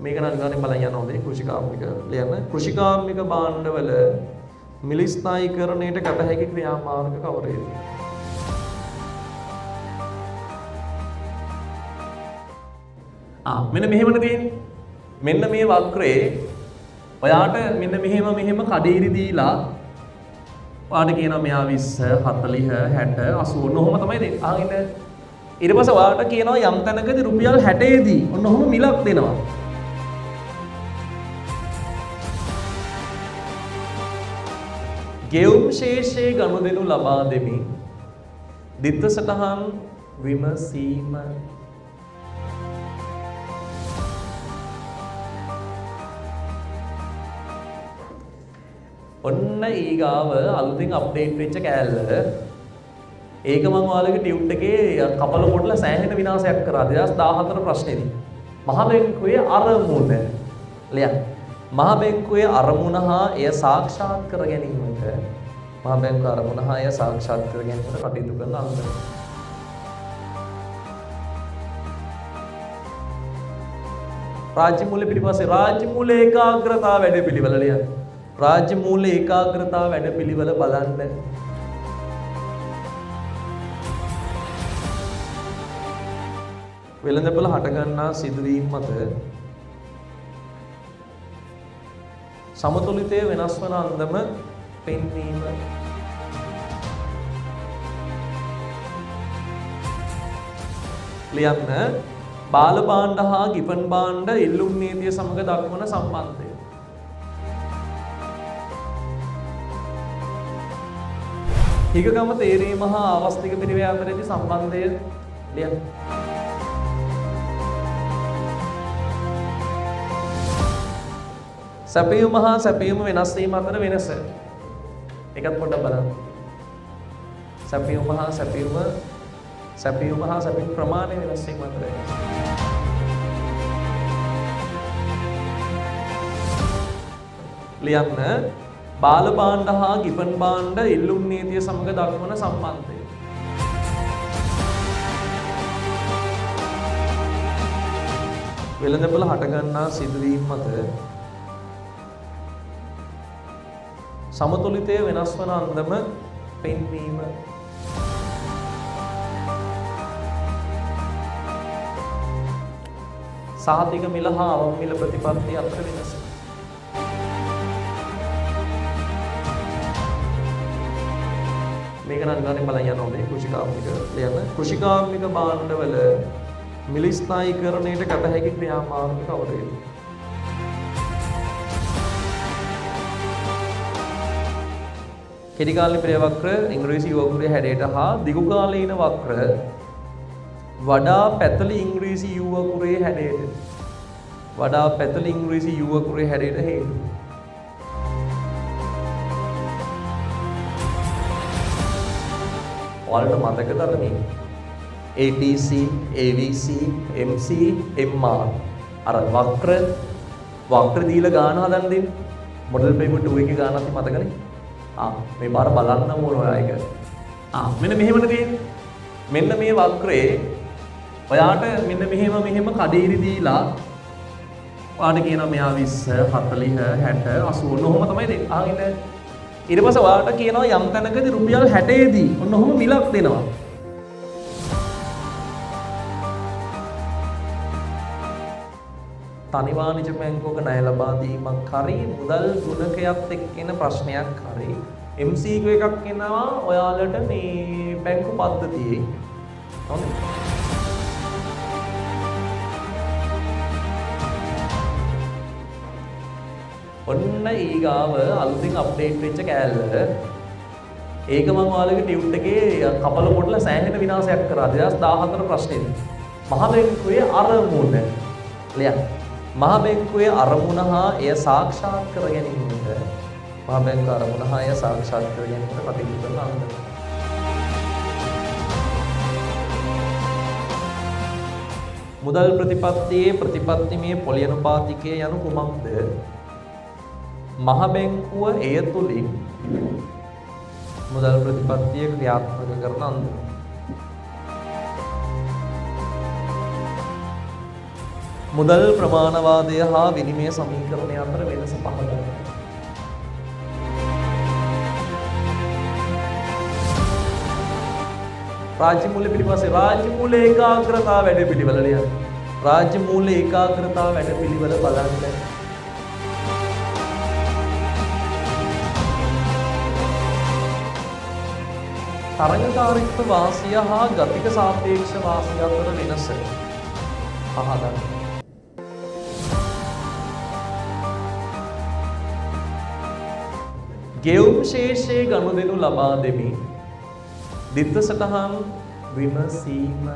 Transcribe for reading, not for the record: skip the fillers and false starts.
මේක නම් අනිවාර්යෙන් බලන්න යන්න ඕනේ කෘෂිකාර්මික ලියන්න. කෘෂිකාර්මික භාණ්ඩවල මිලස්ථායීකරණයට ගත හැකි ක්‍රියාමාර්ග කවරේද? මෙන්න මෙහෙමනේ තියෙන්නේ. මෙන්න මේ වක්‍රයේ ඔයාට මෙන්න මෙහෙම කඩේරි දීලා ඔයාට කියනවා මෙයා 20 40 60 80 ඔහොම තමයි දෙන්නේ. ආගෙන ඊට පස්සේ ඔයාට කියනවා යම් තැනකදී රුපියල් 60 දී ඔන්න ඔහොම මිලක් දෙනවා. ගෙවුම් ශේෂයේ ගනුදෙනු ලබා දෙමින් දිත්ත සටහන් විමසීම. ඔන්න ඊගාව අලුතින් අප්ඩේට් වෙච්ච කෑල්ල. ඒක මම ඔයාලගේ ටියුට් එකේ කපල කොටලා සෑහෙන විනාශයක් කරා 2014 ප්‍රශ්නේදී. මහ බැංකුවේ අරමුණ ලියන්න. මහ බැංකුවේ අරමුණ හා එය සාක්ෂාත් කර ගැනීමට මහ බැංකුවේ අරමුණ හා එය සාක්ෂාත් කර ගැනීමට කටයුතු කරන අන්දම. රාජ්‍ය මූල්‍ය පිළිපස්සේ රාජ්‍ය මූල්‍ය ඒකාග්‍රතාව වැඩ පිළිවෙල ලියන්න. රාජ්‍ය මූල්‍ය ඒකාග්‍රතාව වැඩ පිළිවෙල බලන්න. වෙළඳපොළ හටගන්නා සිදුවීම් මත සමතුලිතය වෙනස් වන අන්දම පෙන්වීම. ලියන්න. බාල භාණ්ඩ හා ගිපන් භාණ්ඩ ඉල්ලුම් නීතිය සමග දක්වන සම්බන්ධය. හිගගම තේරීම හා ආවස්තික පිරිවේ අතරේදී සම්බන්ධය ලියන්න. සැපයුම හා සැපයුම වෙනස් වීම අතර වෙනස. ඒකත් පොඩ්ඩක් බලන්න. සැපයුම හා සැපයුම ප්‍රමාණය වෙනස් වීම අතර වෙනස. ලියන්න. බාල භාණ්ඩ හා ගිපන් භාණ්ඩ ඉල්ලුම් නීතිය සමග දක්වන සම්බන්ධය. වෙළඳපොළ හටගන්නා සිදුවීම් මත සමතුලිතය වෙනස් වන අන්දම පෙන්වීම. සාතික මිල හා අවම මිල ප්‍රතිපත්ති අතර වෙනස. මේක නම් අනිවාර්යෙන් බලන්න යන්න ඕනේ කෘෂිකාර්මික ලියන්න. කෘෂිකාර්මික භාණ්ඩවල මිලස්ථායීකරණයට ගත හැකි ක්‍රියාමාර්ග කවරේද? කෙටිකාලීන ප්‍රිය වක්‍ර ඉංග්‍රීසි යුව කුරේ හැඩයට හා දිගුකාලීන වක්‍ර වඩා පැතලි ඉංග්‍රීසි යුව කුරේ හැඩයට හේතු. ඔයාලට මතකද අර මේ ATC, AVC, MC, MR අර වක්‍ර දීලා ගාන හදන්න දෙන්නේ. මොඩල් පේපර් 2 එකේ ගානක් මතකනේ? මේ පාර බලන්න ඕන ඔයා එක. මෙන්න මෙහෙමනේ තියෙන්නේ. මෙන්න මේ වක්‍රයේ ඔයාට මෙන්න මෙහෙම කඩේරි දීලා ඔයාට කියනවා මෙයා 20 40 60 80 ඔහොම තමයි දෙන්නේ. ආගෙන ඊට පස්සේ ඔයාට කියනවා යම් තැනකදී රුපියල් 60 දී ඔන්න ඔහොම මිලක් දෙනවා. තනි වාණිජ බැංකුවක ණය ලබා දීමක් හරි මුදල් ගුණකයත් එක්ක එන ප්‍රශ්නයක් හරි MCQ එකක් එනවා ඔයාලට මේ බැංකු පද්ධතියේ. හොඳයි. ඔන්න ඊගාව අලුතින් අප්ඩේට් වෙච්ච කෑල්ල. ඒක මම ඔයාලගේ ටියුට් එකේ කපල කොටලා සෑහෙන විනාශයක් කරා 2014 ප්‍රශ්නේදී. මහ බැංකුවේ අරමුණ ලියන්න. මහ බැංකුවේ අරමුණ හා එය සාක්ෂාත් කර ගැනීමට මහ බැංකුවේ අරමුණ හා එය සාක්ෂාත් කර ගැනීමට කටයුතු කරන අන්දම. මුදල් ප්‍රතිපත්තියේ ප්‍රතිපත්තිමය පොලියනුපාතිකය යනු කුමක්ද? මහ බැංකුව එය තුලින් මුදල් ප්‍රතිපත්තිය ක්‍රියාත්මක කරන අන්දම. මුදල් ප්‍රමාණවාදය හා විනිමය සමීකරණය අතර වෙනස පහදන්න. රාජ්‍ය මූල්‍ය පිළිපස්සේ රාජ්‍ය මූල්‍ය ඒකාග්‍රතාව වැඩපිළිවෙල ලියන්න. රාජ්‍ය මූල්‍ය ඒකාග්‍රතාව වැඩපිළිවෙල බලන්න. තරඟකාරීත්ව වාසිය හා ගතික සාපේක්ෂ වාසිය අතර වෙනස පහදන්න. ගෙවුම් ශේෂයේ ගනුදෙනු ලබා දෙමින් දිත්ත සටහන් විමසීම